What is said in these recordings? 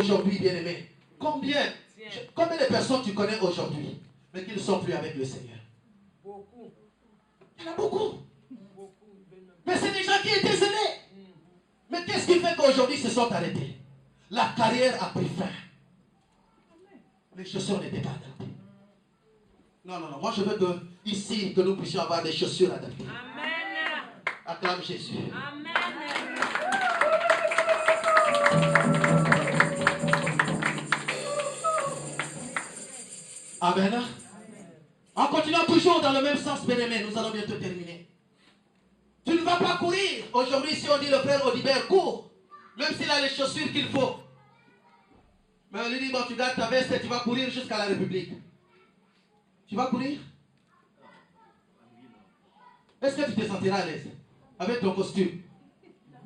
aujourd'hui, bien-aimé? Combien de personnes tu connais aujourd'hui, mais qui ne sont plus avec le Seigneur? Beaucoup. Il y en a beaucoup. Mais c'est des gens qui étaient zélés. Mais qu'est-ce qui fait qu'aujourd'hui ils se sont arrêtés? La carrière a pris fin. Les chaussures n'étaient pas adaptées. Non, non, non. Moi, je veux que ici, que nous puissions avoir des chaussures adaptées. Amen. Acclame Jésus. Amen. Amen. En continuant toujours dans le même sens, bien-aimé, nous allons bientôt terminer. Tu ne vas pas courir. Aujourd'hui, si on dit le frère Audibert court, même s'il a les chaussures qu'il faut. Mais on lui dit, bon, tu gardes ta veste et tu vas courir jusqu'à la République. Tu vas courir? Est-ce que tu te sentiras à l'aise avec ton costume?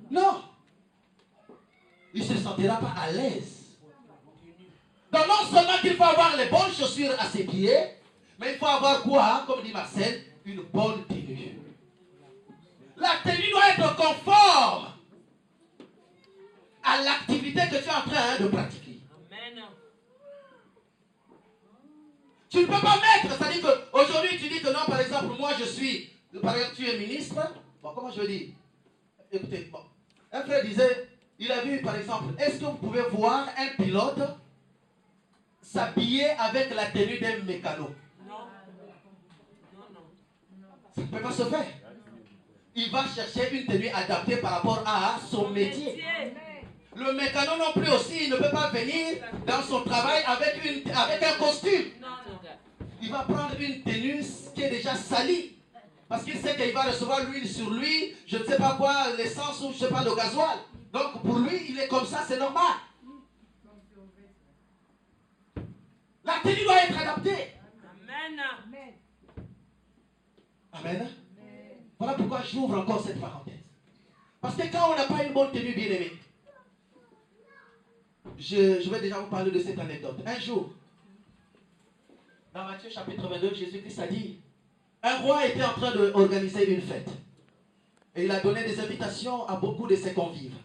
Non. Il ne se sentira pas à l'aise. Donc non seulement qu'il faut avoir les bonnes chaussures à ses pieds, mais il faut avoir quoi, comme dit Marcel, une bonne tenue. La tenue doit être conforme à l'activité que tu es en train de pratiquer. Amen. Tu ne peux pas mettre, c'est-à-dire qu'aujourd'hui tu dis que non, par exemple, moi je suis, par exemple tu es ministre, bon comment je veux dire? Écoutez, bon, un frère disait, il a vu par exemple, est-ce que vous pouvez voir un pilote s'habiller avec la tenue d'un mécano? Non. Non, non. Ça ne peut pas se faire. Il va chercher une tenue adaptée par rapport à son métier. Le mécano non plus aussi, il ne peut pas venir dans son travail avec un costume. Non, non. Il va prendre une tenue qui est déjà salie. Parce qu'il sait qu'il va recevoir l'huile sur lui, je ne sais pas quoi, l'essence ou je ne sais pas le gasoil. Donc pour lui, il est comme ça, c'est normal. La tenue doit être adaptée. Amen. Amen. Voilà pourquoi j'ouvre encore cette parenthèse. Parce que quand on n'a pas une bonne tenue, bien aimée, je vais déjà vous parler de cette anecdote. Un jour, dans Matthieu chapitre 22, Jésus-Christ a dit, un roi était en train d'organiser une fête. Et il a donné des invitations à beaucoup de ses convives.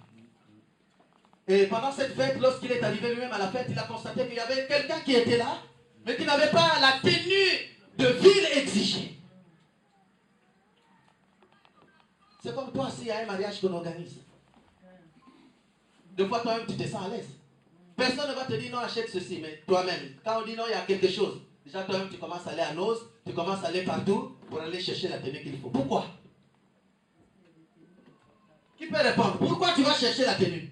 Et pendant cette fête, lorsqu'il est arrivé lui-même à la fête, il a constaté qu'il y avait quelqu'un qui était là, mais qui n'avait pas la tenue de ville exigée. C'est comme toi, s'il y a un mariage qu'on organise. Deux fois, toi-même, tu te sens à l'aise. Personne ne va te dire non, achète ceci, mais toi-même, quand on dit non, il y a quelque chose. Déjà, toi-même, tu commences à aller à Nose, tu commences à aller partout pour aller chercher la tenue qu'il faut. Pourquoi? Qui peut répondre? Pourquoi tu vas chercher la tenue?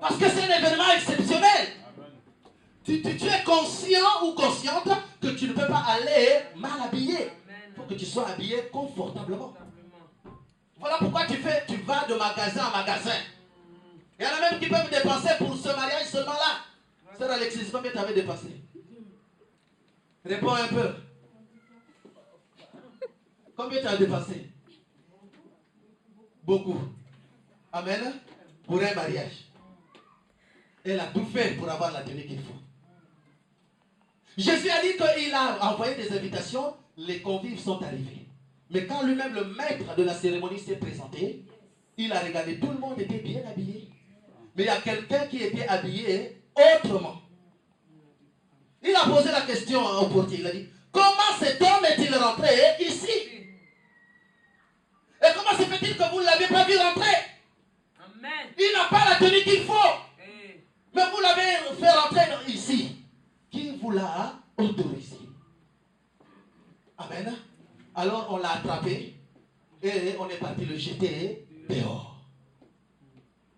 Parce que c'est un événement exceptionnel. Tu es conscient ou consciente que tu ne peux pas aller mal habillé. Il faut que tu sois habillé confortablement. Voilà pourquoi tu vas de magasin en magasin. Il y en a même qui peuvent dépenser pour ce mariage seulement là. Sœur Alexis, combien tu avais dépensé? Réponds un peu. Combien tu as dépensé? Beaucoup. Amen. Pour un mariage. Elle a tout fait pour avoir la tenue qu'il faut. Jésus a dit qu'il a envoyé des invitations, les convives sont arrivés. Mais quand lui-même, le maître de la cérémonie, s'est présenté, il a regardé, tout le monde était bien habillé. Mais il y a quelqu'un qui était habillé autrement. Il a posé la question au portier, il a dit, comment cet homme est-il rentré ici? Et comment se fait-il que vous ne l'avez pas vu rentrer? Amen. Il n'a pas la tenue qu'il faut. Mais vous l'avez fait rentrer ici. Qui vous l'a autorisé? Amen. Alors on l'a attrapé et on est parti le jeter dehors.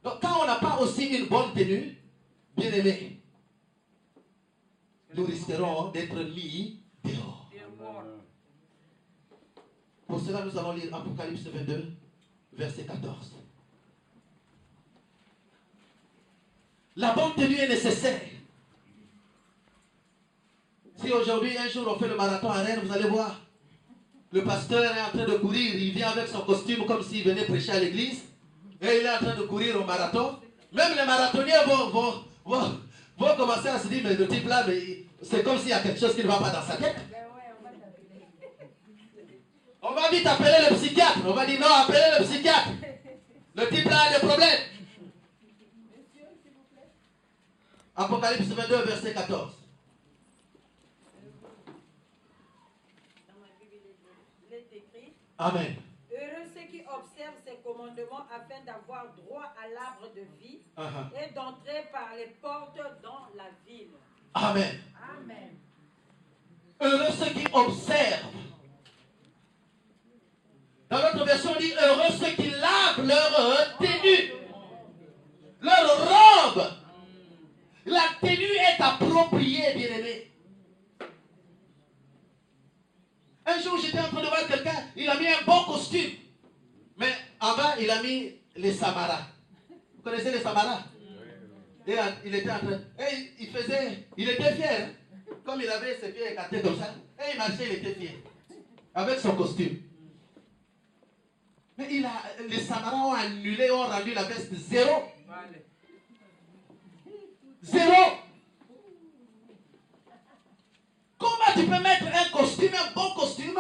Donc quand on n'a pas aussi une bonne tenue, bien aimé, nous risquerons d'être mis dehors. Pour cela, nous allons lire Apocalypse 22, verset 14. La bonne tenue est nécessaire. Si aujourd'hui, un jour, on fait le marathon à Rennes, vous allez voir, le pasteur est en train de courir, il vient avec son costume comme s'il venait prêcher à l'église, et il est en train de courir au marathon. Même les marathoniens vont commencer à se dire, mais le type là, c'est comme s'il y a quelque chose qui ne va pas dans sa tête. On va vite appeler le psychiatre. On va dire non, appelez le psychiatre. Le type là a des problèmes. Apocalypse 22, verset 14. Dans ma Bible, il est écrit. Amen. Heureux ceux qui observent ces commandements afin d'avoir droit à l'arbre de vie et d'entrer par les portes dans la ville. Amen. Amen. Heureux ceux qui observent. Dans notre version, on dit heureux ceux qui lavent leur tenue, leur robe. La tenue est appropriée, bien-aimé. Un jour, j'étais en train de voir quelqu'un, il a mis un bon costume. Mais en bas, il a mis les samaras. Vous connaissez les samaras? Et il était en train. Et il était fier. Hein? Comme il avait ses pieds écartés comme ça. Et il marchait, il était fier. Avec son costume. Mais les samaras ont annulé, ont rendu la veste zéro. Zéro. Comment tu peux mettre un costume, un bon costume?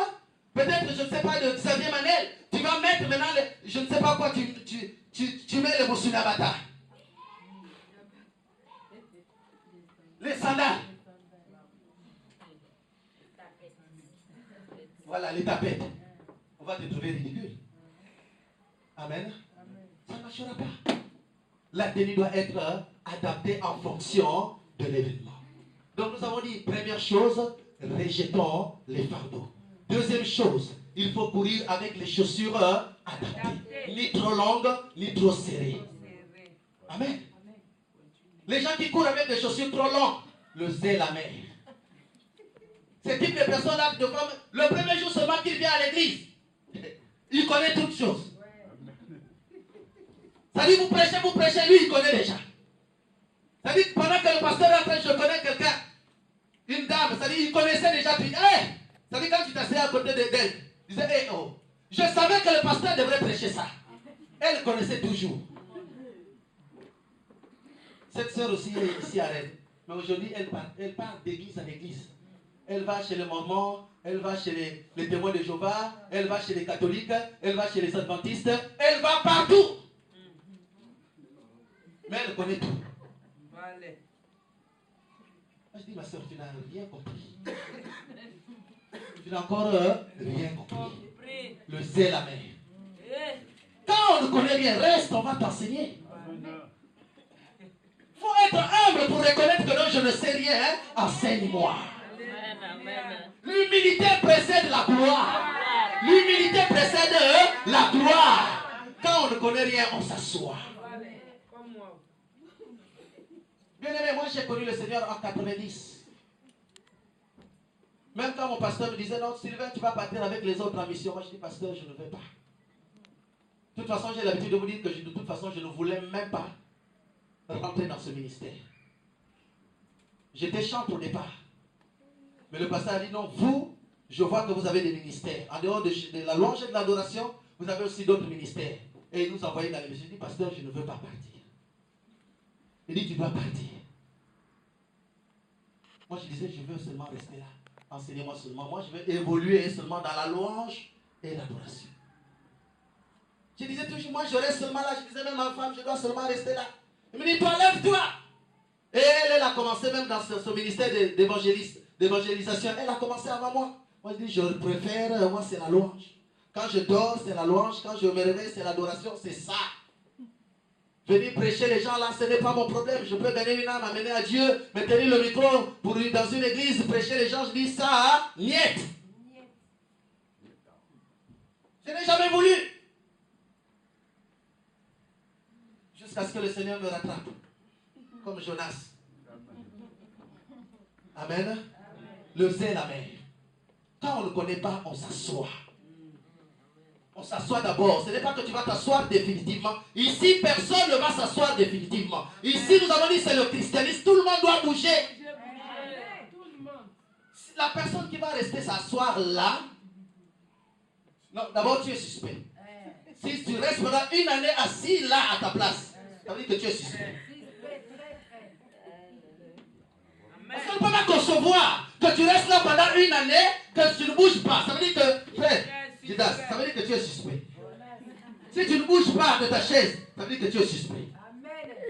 Peut-être, je ne sais pas, de Xavier Manel. Tu vas mettre maintenant, je ne sais pas quoi, tu mets le Moussunabata. Les sandales. Voilà, les tapettes. On va te trouver ridicule. Amen. Ça ne marchera pas. La tenue doit être adaptée en fonction de l'événement. Donc nous avons dit, première chose, rejetons les fardeaux. Deuxième chose, il faut courir avec les chaussures adaptées. Ni trop longues, ni trop serrées. Amen. Les gens qui courent avec des chaussures trop longues, le zèle amer. Ce type de personnes-là, de femmes, le premier jour seulement qu'il vient à l'église, il connaît toutes choses. Ça dit, vous prêchez, lui, il connaît déjà. Ça dit, pendant que le pasteur est en train, je connais quelqu'un, une dame, ça dit, il connaissait déjà, puis, ça dit, quand tu t'asseyais à côté d'elle, il disait, oh, je savais que le pasteur devrait prêcher ça. Elle connaissait toujours. Cette sœur aussi est ici à Rennes. Mais aujourd'hui, elle part d'église en église. Elle va chez les Mormons, elle va chez les témoins de Jéhovah, elle va chez les catholiques, elle va chez les adventistes, elle va partout. Mais elle connaît tout. Moi, je dis, ma soeur, tu n'as rien compris. Tu n'as encore rien compris. Le zèle amer. Quand on ne connaît rien, reste, on va t'enseigner. Il faut être humble pour reconnaître que non, je ne sais rien. Hein? Enseigne-moi. L'humilité précède la gloire. L'humilité précède la gloire. Quand on ne connaît rien, on s'assoit. Bien aimé, moi j'ai connu le Seigneur en 90. Même quand mon pasteur me disait, non, Sylvain, tu vas partir avec les autres en mission. Moi je dis, pasteur, je ne veux pas. De toute façon, j'ai l'habitude de vous dire que de toute façon, je ne voulais même pas rentrer dans ce ministère. J'étais chantre au départ. Mais le pasteur a dit, non, vous, je vois que vous avez des ministères. En dehors de la louange et de l'adoration, vous avez aussi d'autres ministères. Et il nous envoyait dans les missions. Il dit, pasteur, je ne veux pas partir. Il dit, tu dois partir. Moi, je disais, je veux seulement rester là. Enseignez-moi seulement. Moi, je veux évoluer seulement dans la louange et l'adoration. Je disais toujours, moi, je reste seulement là. Je disais même à ma femme, je dois seulement rester là. Il me dit, toi, lève-toi. Et elle a commencé même dans son ministère d'évangélisation. Elle a commencé avant moi. Moi, je dis, je préfère, moi, c'est la louange. Quand je dors, c'est la louange. Quand je me réveille, c'est l'adoration. C'est ça. Venir prêcher les gens là, ce n'est pas mon problème. Je peux gagner une âme, amener à Dieu, me tenir le micro pour dans une église, prêcher les gens. Je dis ça, niet. Je n'ai jamais voulu. Jusqu'à ce que le Seigneur me rattrape. Comme Jonas. Amen. Le zèle amer. Quand on ne connaît pas, on s'assoit. On s'assoit d'abord. Ce n'est pas que tu vas t'asseoir définitivement. Ici, personne ne va s'asseoir définitivement. Ici, nous avons dit c'est le christianisme. Tout le monde doit bouger. La personne qui va rester s'asseoir là, non, d'abord tu es suspect. Si tu restes pendant une année assis là à ta place, ça veut dire que tu es suspect. Parce qu'on ne peut pas concevoir que tu restes là pendant une année, que tu ne bouges pas. Ça veut dire que, frère, ça veut dire que tu es suspect. Si tu ne bouges pas de ta chaise, ça veut dire que tu es suspect.